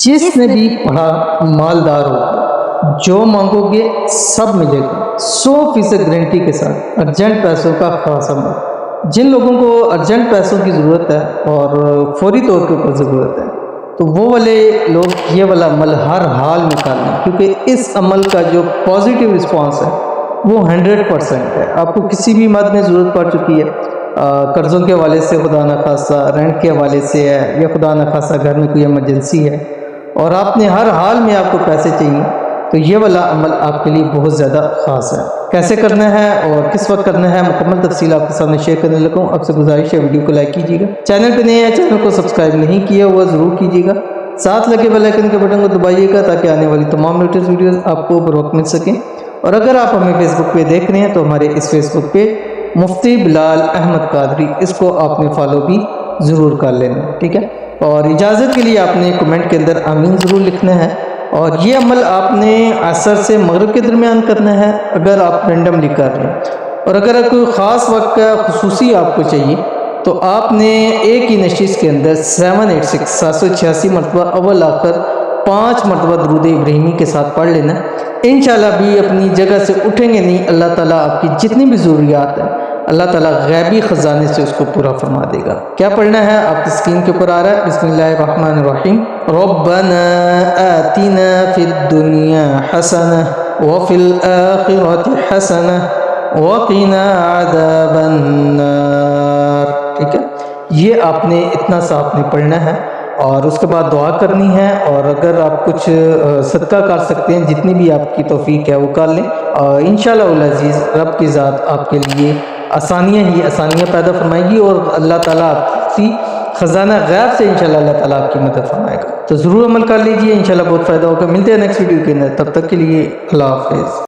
جس نے بھی پڑھا مالدار ہوگا، جو مانگو گے سب ملے گا، 100% گارنٹی کے ساتھ۔ ارجنٹ پیسوں کا خاص عمل، جن لوگوں کو ارجنٹ پیسوں کی ضرورت ہے اور فوری طور کے اوپر ضرورت ہے، تو وہ والے لوگ یہ والا عمل ہر حال میں کر لیں، کیونکہ اس عمل کا جو پازیٹیو رسپانس ہے وہ 100% ہے۔ آپ کو کسی بھی مد میں ضرورت پڑ چکی ہے، قرضوں کے حوالے سے خدا نخواستہ، رینٹ کے حوالے سے ہے، یا خدا نخواستہ گھر میں کوئی ایمرجنسی ہے اور آپ نے ہر حال میں آپ کو پیسے چاہیے، تو یہ والا عمل آپ کے لیے بہت زیادہ خاص ہے۔ کیسے کرنا ہے اور کس وقت کرنا ہے، مکمل تفصیل آپ کے سامنے شیئر کرنے لگا ہوں۔ آپ سے گزارش ہے ویڈیو کو لائک کیجیے گا، چینل پہ نئے ہیں چینل کو سبسکرائب نہیں کیا وہ ضرور کیجیے گا، ساتھ لگے بیل آئیکن کے بٹن کو دبائیے گا تاکہ آنے والی تمام لیٹسٹ ویڈیوز آپ کو بر وقت مل سکیں۔ اور اگر آپ ہمیں فیس بک پہ دیکھ رہے ہیں تو ہمارے اس فیس بک پہ مفتی بلال احمد قادری، اس کو آپ نے فالو بھی ضرور کر لینا، ٹھیک ہے۔ اور اجازت کے لیے آپ نے کمنٹ کے اندر آمین ضرور لکھنا ہے، اور یہ عمل آپ نے عصر سے مغرب کے درمیان کرنا ہے اگر آپ رینڈملی کر رہے ہیں، اور اگر کوئی خاص وقت کا خصوصی آپ کو چاہیے تو آپ نے ایک ہی نشست کے اندر 786 مرتبہ اول آخر 5 مرتبہ درود ابراہیمی کے ساتھ پڑھ لینا۔ انشاءاللہ بھی اپنی جگہ سے اٹھیں گے نہیں، اللہ تعالیٰ آپ کی جتنی بھی ضروریات ہیں اللہ تعالیٰ غیبی خزانے سے اس کو پورا فرما دے گا۔ کیا پڑھنا ہے آپ کی اسکرین کے اوپر آ رہا ہے، بسم اللہ الرحمن الرحیم۔ ربنا آتنا فی الدنیا حسنہ وفی الآخرۃ حسنہ وقنا عذاب النار، ٹھیک ہے۔ یہ آپ نے اتنا سا آپ نے پڑھنا ہے، اور اس کے بعد دعا کرنی ہے، اور اگر آپ کچھ صدقہ کر سکتے ہیں جتنی بھی آپ کی توفیق ہے وہ کر لیں، اور انشاءاللہ العزیز رب کی ذات آپ کے لیے آسانیاں پیدا فرمائے گی، اور اللہ تعالیٰ آپ کی خزانہ غیب سے انشاءاللہ اللہ تعالیٰ آپ کی مدد فرمائے گا۔ تو ضرور عمل کر لیجئے، انشاءاللہ بہت فائدہ ہوگا۔ ملتے ہیں نیکسٹ ویڈیو کے اندر، تب تک کے لیے اللہ حافظ۔